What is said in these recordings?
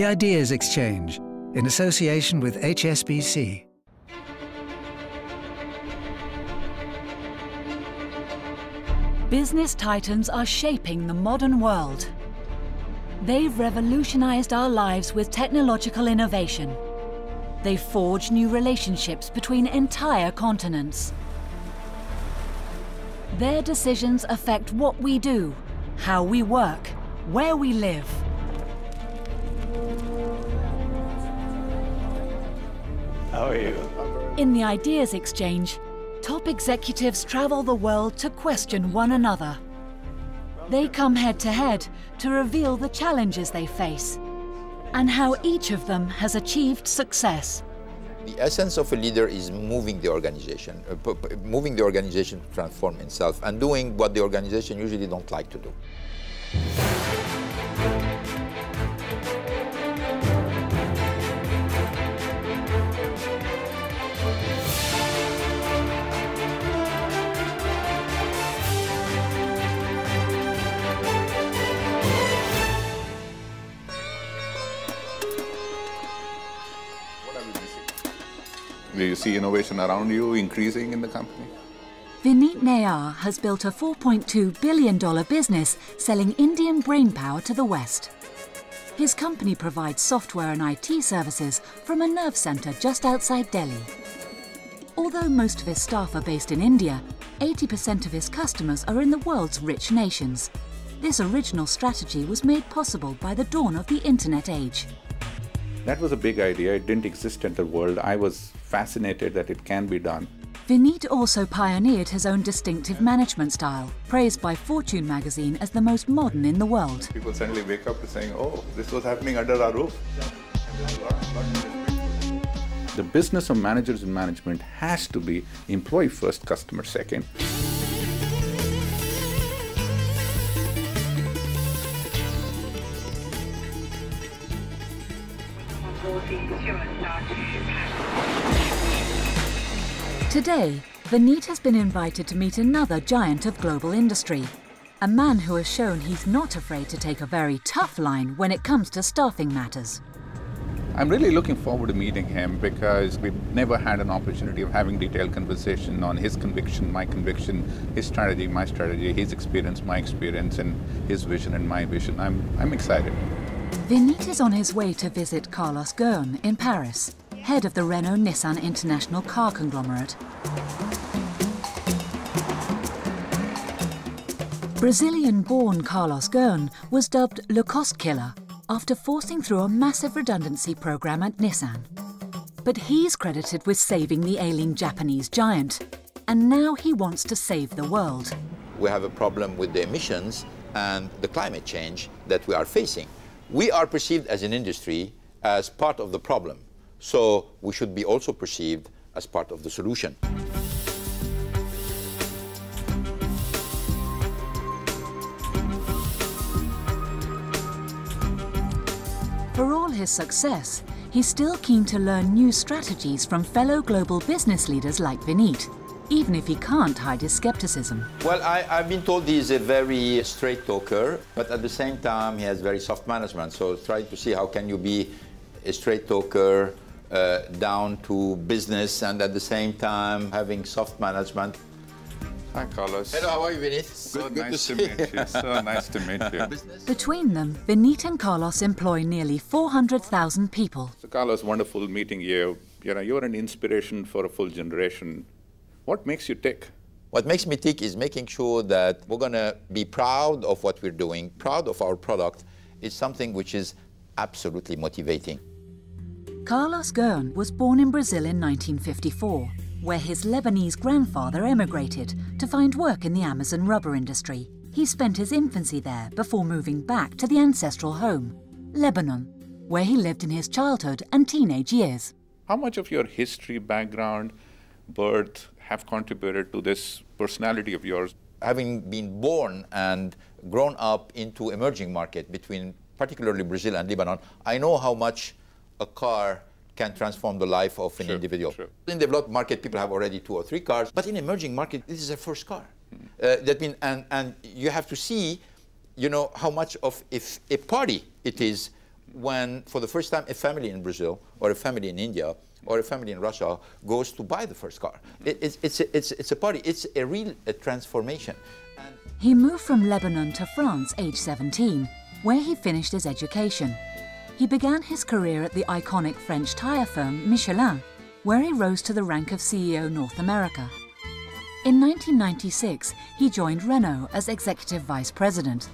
The Ideas Exchange, in association with HSBC. Business titans are shaping the modern world. They've revolutionized our lives with technological innovation. They forge new relationships between entire continents. Their decisions affect what we do, how we work, where we live. How are you? In the Ideas Exchange, top executives travel the world to question one another. They come head-to-head to reveal the challenges they face and how each of them has achieved success. The essence of a leader is moving the organization to transform itself and doing what the organization usually don't like to do. Do you see innovation around you increasing in the company? Vineet Nayar has built a $4.2 billion business selling Indian brainpower to the West. His company provides software and IT services from a nerve center just outside Delhi. Although most of his staff are based in India, 80% of his customers are in the world's rich nations. This original strategy was made possible by the dawn of the internet age. That was a big idea. It didn't exist in the world. I was fascinated that it can be done. Vineet also pioneered his own distinctive management style, praised by Fortune magazine as the most modern in the world. People suddenly wake up to saying, oh, this was happening under our roof. The business of managers and management has to be employee first, customer second. Today, Vineet has been invited to meet another giant of global industry, a man who has shown he's not afraid to take a very tough line when it comes to staffing matters. I'm really looking forward to meeting him because we've never had an opportunity of having detailed conversation on his conviction, my conviction, his strategy, my strategy, his experience, my experience, and his vision and my vision. I'm excited. Vineet is on his way to visit Carlos Ghosn in Paris, head of the Renault-Nissan international car conglomerate. Brazilian-born Carlos Ghosn was dubbed Le Cost Killer after forcing through a massive redundancy program at Nissan. But he's credited with saving the ailing Japanese giant, and now he wants to save the world. We have a problem with the emissions and the climate change that we are facing. We are perceived as an industry as part of the problem, so we should be also perceived as part of the solution. For all his success, he's still keen to learn new strategies from fellow global business leaders like Vineet, even if he can't hide his skepticism. Well, I've been told he's a very straight talker, but at the same time he has very soft management, so trying to see how can you be a straight talker down to business and at the same time having soft management. Hi, Carlos. Hello, how are you, Vineet? So nice to meet you. So nice to meet you. Between them, Vineet and Carlos employ nearly 400,000 people. So, Carlos, wonderful meeting you. You're an inspiration for a full generation. What makes you tick? What makes me tick is making sure that we're going to be proud of what we're doing, proud of our product. It's something which is absolutely motivating. Carlos Ghosn was born in Brazil in 1954, where his Lebanese grandfather emigrated to find work in the Amazon rubber industry. He spent his infancy there before moving back to the ancestral home, Lebanon, where he lived in his childhood and teenage years. How much of your history, background, birth have contributed to this personality of yours? Having been born and grown up into emerging market between particularly Brazil and Lebanon, I know how much a car can transform the life of an individual. Sure. In developed market, people have already 2 or 3 cars, but in emerging market, this is their first car. That means, and you have to see, how much of a party it is when, for the first time, a family in Brazil or a family in India or a family in Russia goes to buy the first car. It's a party. It's a real transformation. He moved from Lebanon to France aged 17, where he finished his education. He began his career at the iconic French tyre firm Michelin, where he rose to the rank of CEO North America. In 1996, he joined Renault as executive vice president.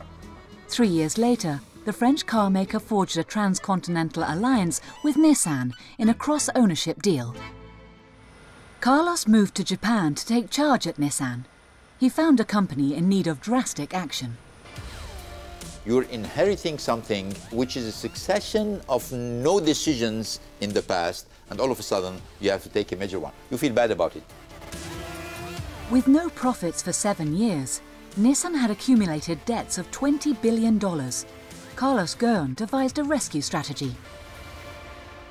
3 years later, the French carmaker forged a transcontinental alliance with Nissan in a cross-ownership deal. Carlos moved to Japan to take charge at Nissan. He found a company in need of drastic action. You're inheriting something which is a succession of no decisions in the past, and all of a sudden you have to take a major one. You feel bad about it. With no profits for 7 years, Nissan had accumulated debts of $20 billion. Carlos Ghosn devised a rescue strategy.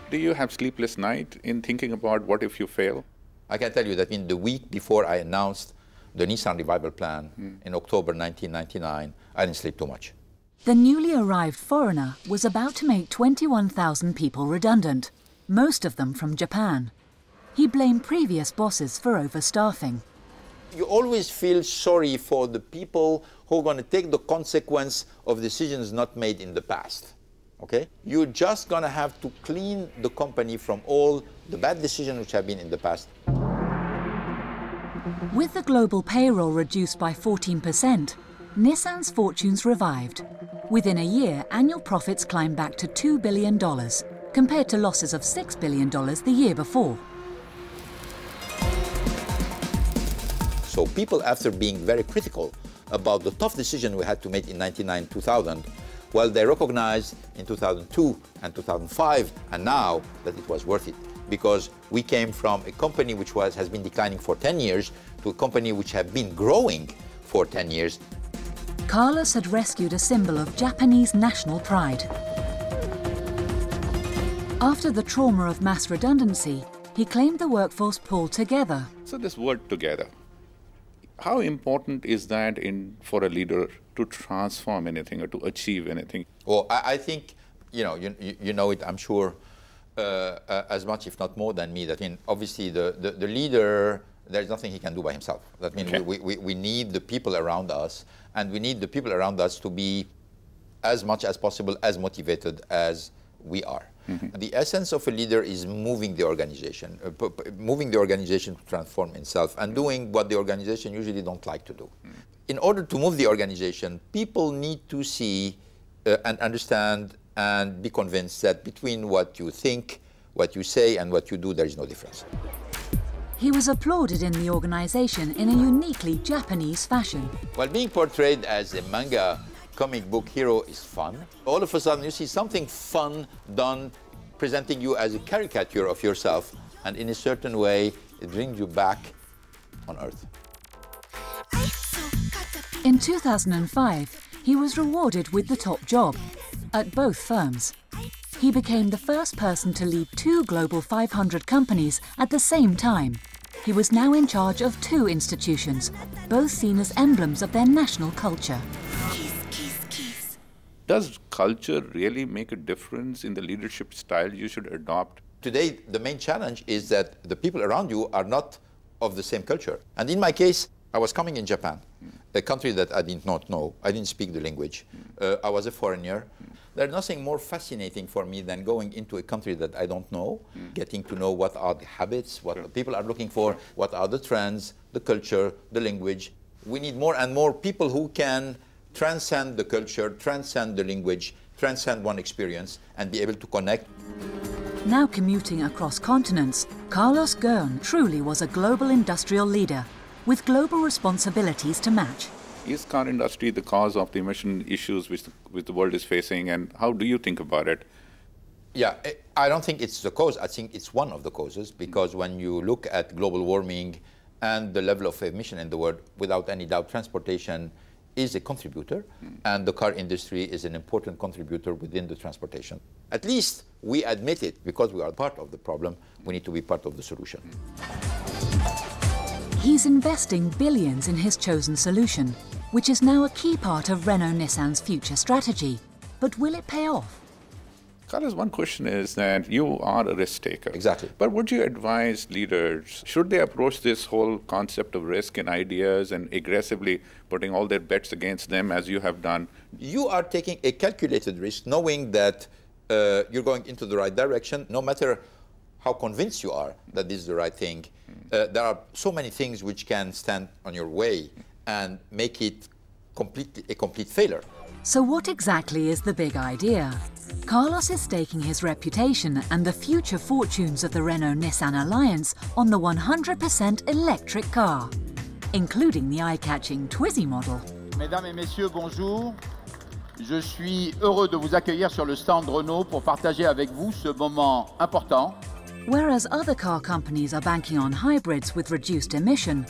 Do you have sleepless night in thinking about what if you fail? I can tell you that in the week before I announced the Nissan revival plan in October 1999, I didn't sleep too much. The newly arrived foreigner was about to make 21,000 people redundant, most of them from Japan. He blamed previous bosses for overstaffing. You always feel sorry for the people who are going to take the consequence of decisions not made in the past. Okay? You're just going to have to clean the company from all the bad decisions which have been in the past. With the global payroll reduced by 14%, Nissan's fortunes revived. Within a year, annual profits climbed back to $2 billion, compared to losses of $6 billion the year before. So people, after being very critical about the tough decision we had to make in 1999-2000, well, they recognized in 2002 and 2005 and now that it was worth it, because we came from a company which has been declining for 10 years to a company which had been growing for 10 years. Carlos had rescued a symbol of Japanese national pride. After the trauma of mass redundancy, he claimed the workforce pulled together. So this word together, how important is that for a leader to transform anything or to achieve anything? Well, I think, you know it, I'm sure, as much, if not more than me. That means, obviously, the leader, there's nothing he can do by himself. That means we need the people around us, and we need the people around us to be, as much as possible, as motivated as we are. Mm-hmm. The essence of a leader is moving the organization to transform itself and doing what the organization usually don't like to do. Mm. In order to move the organization, people need to see and understand and be convinced that between what you think, what you say, and what you do, there is no difference. He was applauded in the organization in a uniquely Japanese fashion. Well, being portrayed as a manga comic book hero is fun. All of a sudden you see something fun done, presenting you as a caricature of yourself, and in a certain way it brings you back on earth. In 2005, he was rewarded with the top job at both firms. He became the first person to lead 2 Global 500 companies at the same time. He was now in charge of 2 institutions, both seen as emblems of their national culture. Does culture really make a difference in the leadership style you should adopt? Today, the main challenge is that the people around you are not of the same culture. And in my case, I was coming in Japan, a country that I did not know. I didn't speak the language. I was a foreigner. There's nothing more fascinating for me than going into a country that I don't know, getting to know what are the habits, what the people are looking for, what are the trends, the culture, the language. We need more and more people who can transcend the culture, transcend the language, transcend one experience, and be able to connect. Now commuting across continents, Carlos Ghosn truly was a global industrial leader, with global responsibilities to match. Is car industry the cause of the emission issues which the world is facing, and how do you think about it? Yeah, I don't think it's the cause. I think it's one of the causes, because when you look at global warming and the level of emission in the world, without any doubt, transportation is a contributor, and the car industry is an important contributor within the transportation. At least we admit it, because we are part of the problem. We need to be part of the solution. He's investing billions in his chosen solution, which is now a key part of Renault-Nissan's future strategy. But will it pay off? Carlos, one question is that you are a risk taker. Exactly. But would you advise leaders, should they approach this whole concept of risk and ideas and aggressively putting all their bets against them as you have done? You are taking a calculated risk, knowing that you're going into the right direction, no matter how convinced you are that this is the right thing. There are so many things which can stand on your way and make it a complete failure. So what exactly is the big idea? Carlos is staking his reputation and the future fortunes of the Renault-Nissan alliance on the 100% electric car, including the eye-catching Twizy model. Mesdames et messieurs, bonjour. Je suis heureux de vous accueillir sur le stand Renault pour partager avec vous ce moment important. Whereas other car companies are banking on hybrids with reduced emission,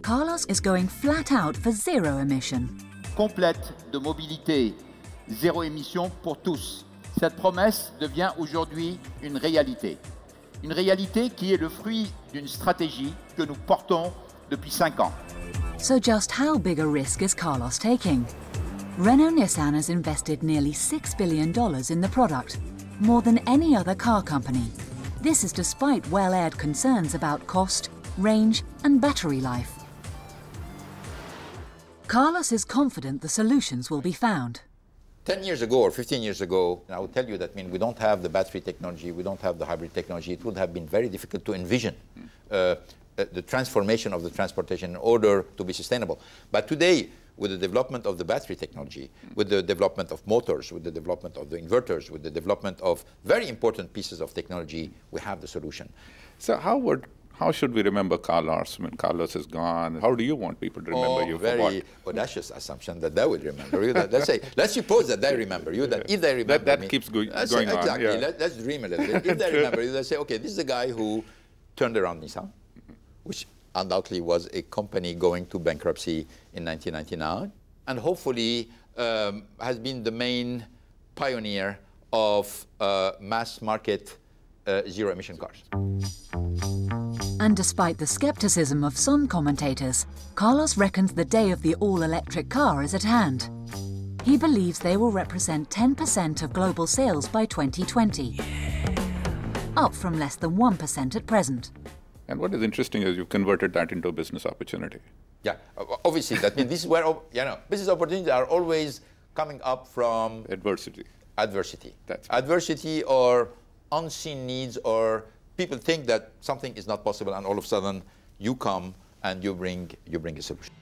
Carlos is going flat out for zero emission. Complète de mobilité, zéro émission pour tous. Cette promesse devient aujourd'hui une réalité. Une réalité qui est le fruit d'une stratégie que nous portons depuis 5 ans. So just how big a risk is Carlos taking? Renault-Nissan has invested nearly $6 billion in the product, more than any other car company. This is despite well-aired concerns about cost, range and battery life. Carlos is confident the solutions will be found. 10 years ago or 15 years ago, I would tell you that we don't have the battery technology, we don't have the hybrid technology. It would have been very difficult to envision the transformation of the transportation in order to be sustainable. But today, with the development of the battery technology, with the development of motors, with the development of the inverters, with the development of very important pieces of technology, we have the solution. So how should we remember Carlos when Carlos is gone? How do you want people to remember you? Very audacious assumption that they will remember you. Let's suppose that they remember you. That if they remember that keeps going on. Exactly. Yeah. Let's dream a little bit. If they remember you, they say, okay, this is the guy who turned around Nissan, which undoubtedly was a company going to bankruptcy in 1999, and hopefully has been the main pioneer of mass market zero-emission cars. And despite the skepticism of some commentators, Carlos reckons the day of the all-electric car is at hand. He believes they will represent 10% of global sales by 2020, up from less than 1% at present. And what is interesting is you've converted that into a business opportunity. Yeah, obviously, that means this is where business opportunities are always coming up from adversity. Adversity or unseen needs, or people think that something is not possible, and all of a sudden you come and you bring a solution.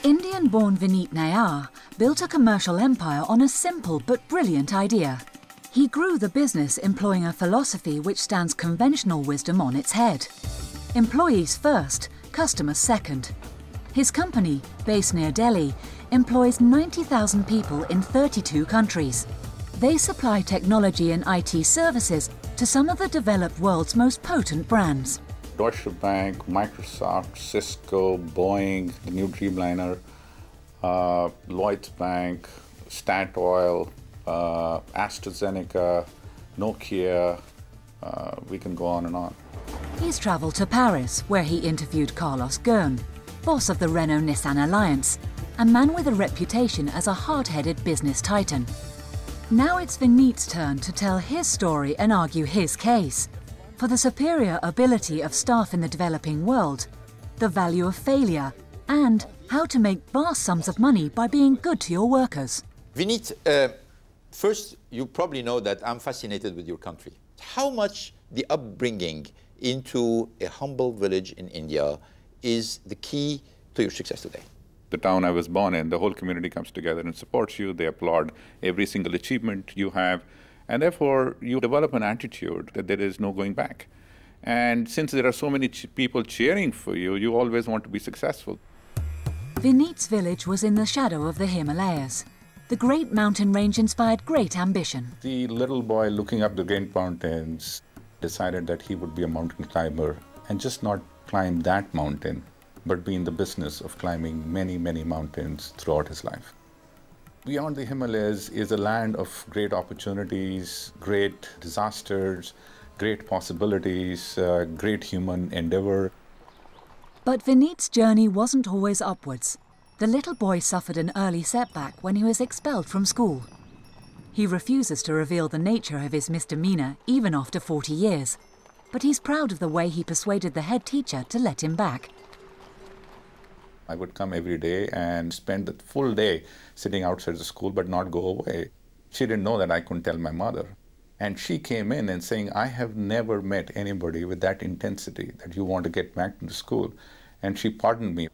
Indian-born Vineet Nayar built a commercial empire on a simple but brilliant idea. He grew the business employing a philosophy which stands conventional wisdom on its head. Employees first, customers second. His company, based near Delhi, employs 90,000 people in 32 countries. They supply technology and IT services to some of the developed world's most potent brands. Deutsche Bank, Microsoft, Cisco, Boeing, the new Dreamliner, Lloyds Bank, Statoil, AstraZeneca, Nokia, we can go on and on. He's travelled to Paris, where he interviewed Carlos Ghosn, boss of the Renault-Nissan alliance, a man with a reputation as a hard-headed business titan. Now it's Vineet's turn to tell his story and argue his case for the superior ability of staff in the developing world, the value of failure, and how to make vast sums of money by being good to your workers. Vineet, first, you probably know that I'm fascinated with your country. How much the upbringing into a humble village in India is the key to your success today? The town I was born in, the whole community comes together and supports you. They applaud every single achievement you have. And therefore, you develop an attitude that there is no going back. And since there are so many people cheering for you, you always want to be successful. Vineet's village was in the shadow of the Himalayas. The great mountain range inspired great ambition. The little boy looking up the great mountains decided that he would be a mountain climber and just not climb that mountain, but be in the business of climbing many, many mountains throughout his life. Beyond the Himalayas is a land of great opportunities, great disasters, great possibilities, great human endeavor. But Vineet's journey wasn't always upwards. The little boy suffered an early setback when he was expelled from school. He refuses to reveal the nature of his misdemeanor even after 40 years. But he's proud of the way he persuaded the head teacher to let him back. I would come every day and spend the full day sitting outside the school but not go away. She didn't know that I couldn't tell my mother. And she came in and saying, I have never met anybody with that intensity that you want to get back to the school. And she pardoned me.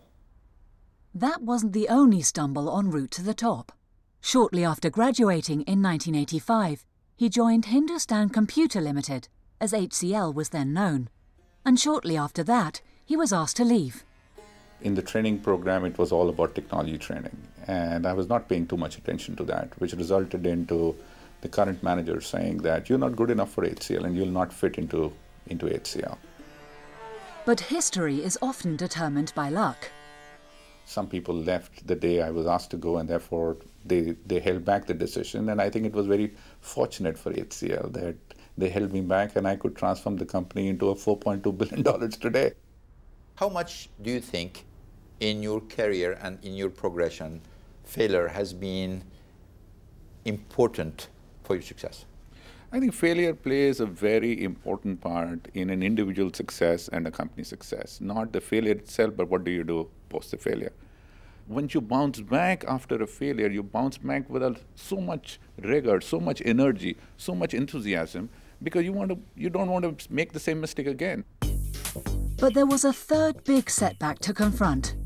That wasn't the only stumble en route to the top. Shortly after graduating in 1985, he joined Hindustan Computer Limited, as HCL was then known. And shortly after that, he was asked to leave. In the training program, it was all about technology training. And I was not paying too much attention to that, which resulted into the current manager saying that you're not good enough for HCL and you'll not fit into HCL. But history is often determined by luck. Some people left the day I was asked to go, and therefore they held back the decision. And I think it was very fortunate for HCL that they held me back and I could transform the company into a $4.2 billion today. How much do you think in your career and in your progression failure has been important for your success? I think failure plays a very important part in an individual success and a company success. Not the failure itself, but what do you do post the failure. When you bounce back after a failure, you bounce back with so much rigor, so much energy, so much enthusiasm, because you don't want to make the same mistake again. But there was a third big setback to confront.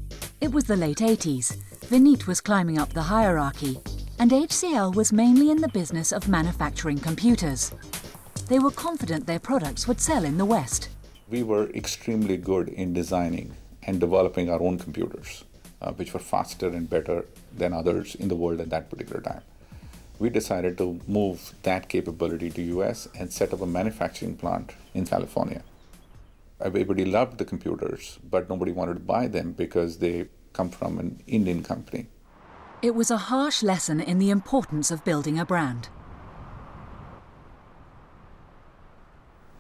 It was the late 80s. Vineet was climbing up the hierarchy, and HCL was mainly in the business of manufacturing computers. They were confident their products would sell in the West. We were extremely good in designing and developing our own computers, which were faster and better than others in the world at that particular time. We decided to move that capability to US and set up a manufacturing plant in California. Everybody loved the computers, but nobody wanted to buy them because they come from an Indian company. It was a harsh lesson in the importance of building a brand.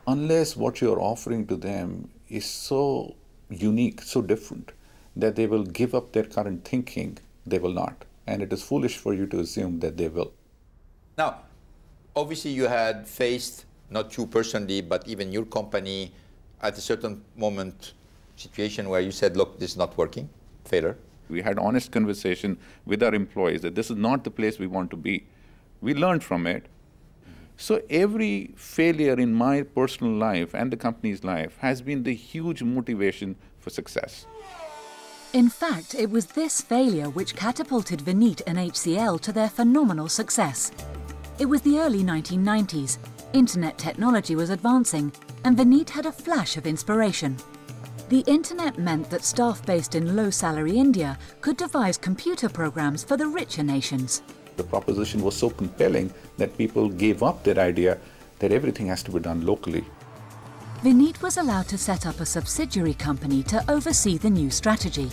Unless what you're offering to them is so unique, so different, that they will give up their current thinking, they will not. And it is foolish for you to assume that they will. Now, obviously you had faced, not you personally, but even your company, at a certain moment, situation where you said, look, this is not working, failure. We had honest conversation with our employees that this is not the place we want to be. We learned from it. So every failure in my personal life and the company's life has been the huge motivation for success. In fact, it was this failure which catapulted Vineet and HCL to their phenomenal success. It was the early 1990s. Internet technology was advancing, and Vineet had a flash of inspiration. The internet meant that staff based in low-salary India could devise computer programs for the richer nations. The proposition was so compelling that people gave up their idea that everything has to be done locally. Vineet was allowed to set up a subsidiary company to oversee the new strategy.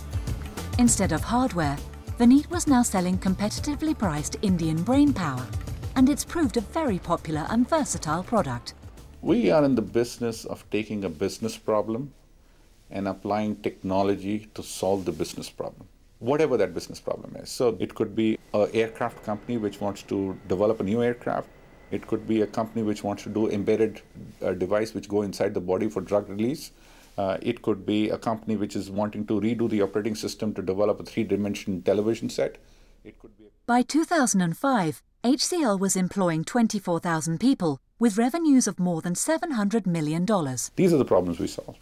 Instead of hardware, Vineet was now selling competitively priced Indian brainpower, and it's proved a very popular and versatile product. We are in the business of taking a business problem and applying technology to solve the business problem, whatever that business problem is. So it could be an aircraft company which wants to develop a new aircraft. It could be a company which wants to do embedded device which go inside the body for drug release. It could be a company which is wanting to redo the operating system to develop a three-dimensional television set. It could be. By 2005, HCL was employing 24,000 people with revenues of more than $700 million. These are the problems we solve.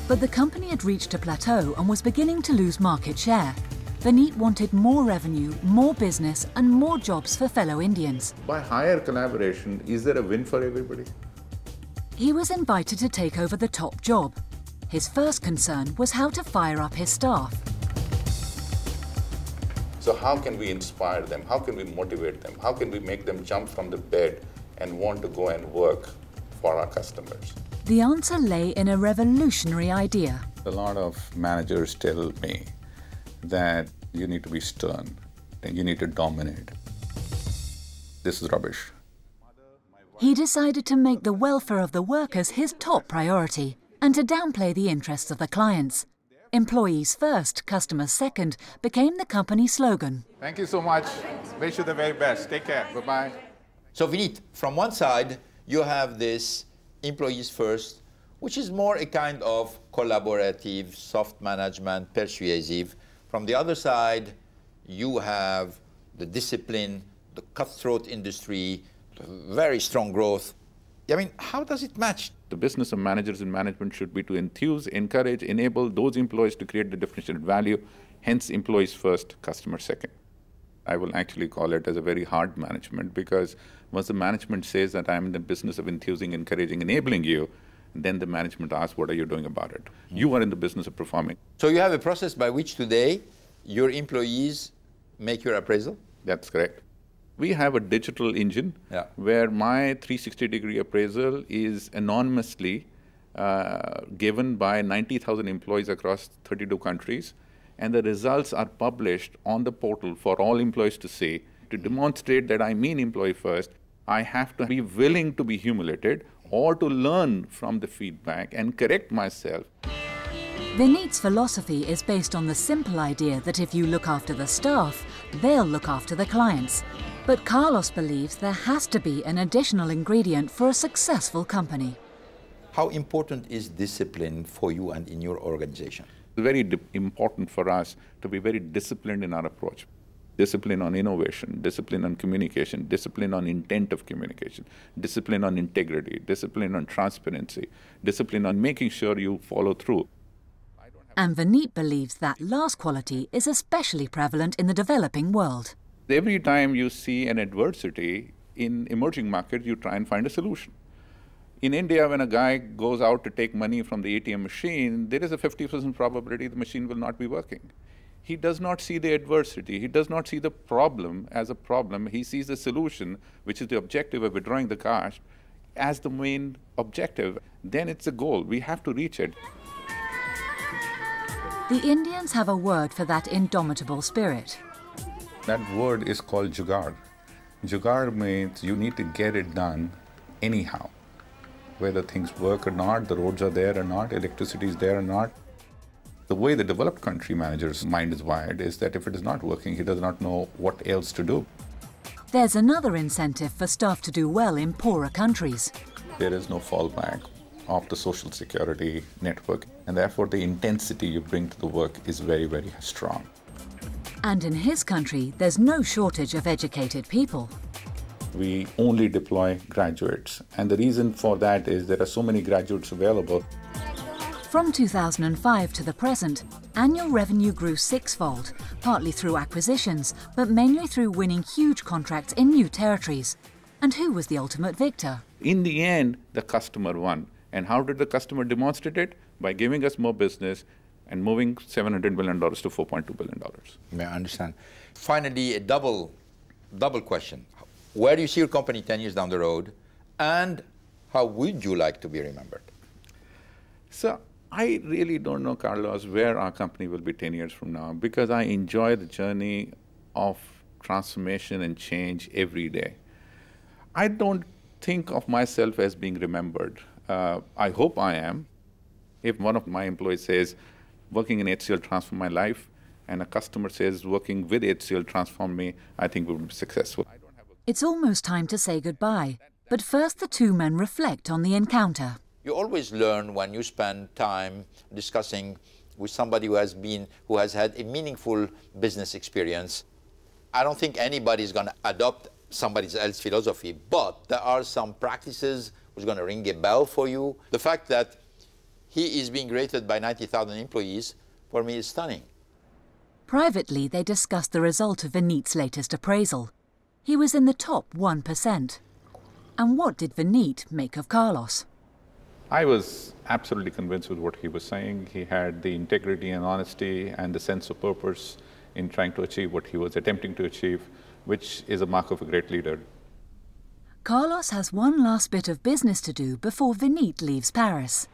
But the company had reached a plateau and was beginning to lose market share. Vineet wanted more revenue, more business, and more jobs for fellow Indians. By higher collaboration, is there a win for everybody? He was invited to take over the top job. His first concern was how to fire up his staff. So how can we inspire them? How can we motivate them? How can we make them jump from the bed and want to go and work for our customers? The answer lay in a revolutionary idea. A lot of managers tell me that you need to be stern and you need to dominate. This is rubbish. He decided to make the welfare of the workers his top priority and to downplay the interests of the clients. Employees first, customers second became the company slogan. Thank you so much. Wish you the very best. Take care. Bye-bye. So Vineet, from one side, you have this employees first, which is more a kind of collaborative, soft management, persuasive. From the other side, you have the discipline, the cutthroat industry, the very strong growth. I mean, how does it match? The business of managers and management should be to enthuse, encourage, enable those employees to create the differentiated value, hence employees first, customer second. I will actually call it as a very hard management, because once the management says that I'm in the business of enthusing, encouraging, enabling you, then the management asks, what are you doing about it? You are in the business of performing. So you have a process by which today your employees make your appraisal? That's correct. We have a digital engine where my 360-degree appraisal is anonymously given by 90,000 employees across 32 countries, and the results are published on the portal for all employees to see. To demonstrate that I mean employee first, I have to be willing to be humiliated or to learn from the feedback and correct myself. Vineet's philosophy is based on the simple idea that if you look after the staff, they'll look after the clients. But Carlos believes there has to be an additional ingredient for a successful company. How important is discipline for you and in your organization? It's very important for us to be very disciplined in our approach. Discipline on innovation, discipline on communication, discipline on intent of communication, discipline on integrity, discipline on transparency, discipline on making sure you follow through. And Vineet believes that last quality is especially prevalent in the developing world. Every time you see an adversity in emerging markets, you try and find a solution. In India, when a guy goes out to take money from the ATM machine, there is a 50% probability the machine will not be working. He does not see the adversity. He does not see the problem as a problem. He sees the solution, which is the objective of withdrawing the cash, as the main objective. Then it's a goal. We have to reach it. The Indians have a word for that indomitable spirit. That word is called jugaad. Jugaad means you need to get it done anyhow. Whether things work or not, the roads are there or not, electricity is there or not. The way the developed country manager's mind is wired is that if it is not working, he does not know what else to do. There's another incentive for staff to do well in poorer countries. There is no fallback of the social security network, and therefore the intensity you bring to the work is very, very strong. And in his country, there's no shortage of educated people. We only deploy graduates, and the reason for that is there are so many graduates available. From 2005 to the present, annual revenue grew sixfold, partly through acquisitions, but mainly through winning huge contracts in new territories. And who was the ultimate victor? In the end, the customer won. And how did the customer demonstrate it? By giving us more business and moving $700 million to $4.2 billion. May I understand? Finally, a double question. Where do you see your company 10 years down the road, and how would you like to be remembered? So I really don't know, Carlos, where our company will be 10 years from now, because I enjoy the journey of transformation and change every day. I don't think of myself as being remembered. I hope I am. If one of my employees says, working in HCL transformed my life, and a customer says, working with HCL transformed me, I think we will be successful. It's almost time to say goodbye, but first the two men reflect on the encounter. You always learn when you spend time discussing with somebody who has had a meaningful business experience. I don't think anybody is going to adopt somebody else's philosophy, but there are some practices which are going to ring a bell for you. The fact that he is being rated by 90,000 employees, for me, is stunning. Privately, they discussed the result of Vineet's latest appraisal. He was in the top 1%. And what did Vineet make of Carlos? I was absolutely convinced with what he was saying. He had the integrity and honesty and the sense of purpose in trying to achieve what he was attempting to achieve, which is a mark of a great leader. Carlos has one last bit of business to do before Vineet leaves Paris.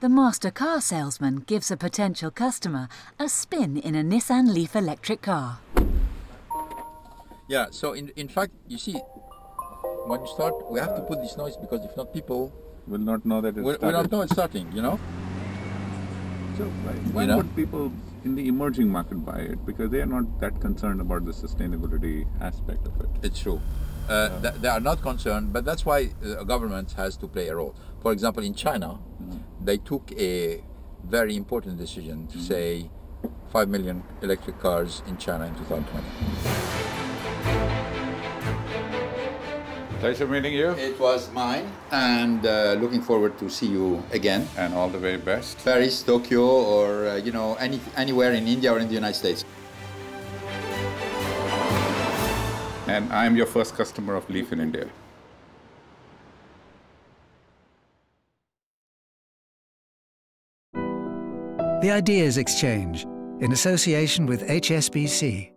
The master car salesman gives a potential customer a spin in a Nissan Leaf electric car. Yeah, so in fact, you see, when you start, we have to put this noise because if not, people will not know that it's will not know it's starting, you know? So why would people in the emerging market buy it? Because they are not that concerned about the sustainability aspect of it. It's true. They are not concerned, but that's why a government has to play a role. For example, in China, they took a very important decision to say 5 million electric cars in China in 2020. Pleasure meeting you. It was mine, and looking forward to see you again. And all the very best. Paris, Tokyo, or anywhere in India or in the United States. And I'm your first customer of Leaf in India. The Ideas Exchange, in association with HSBC.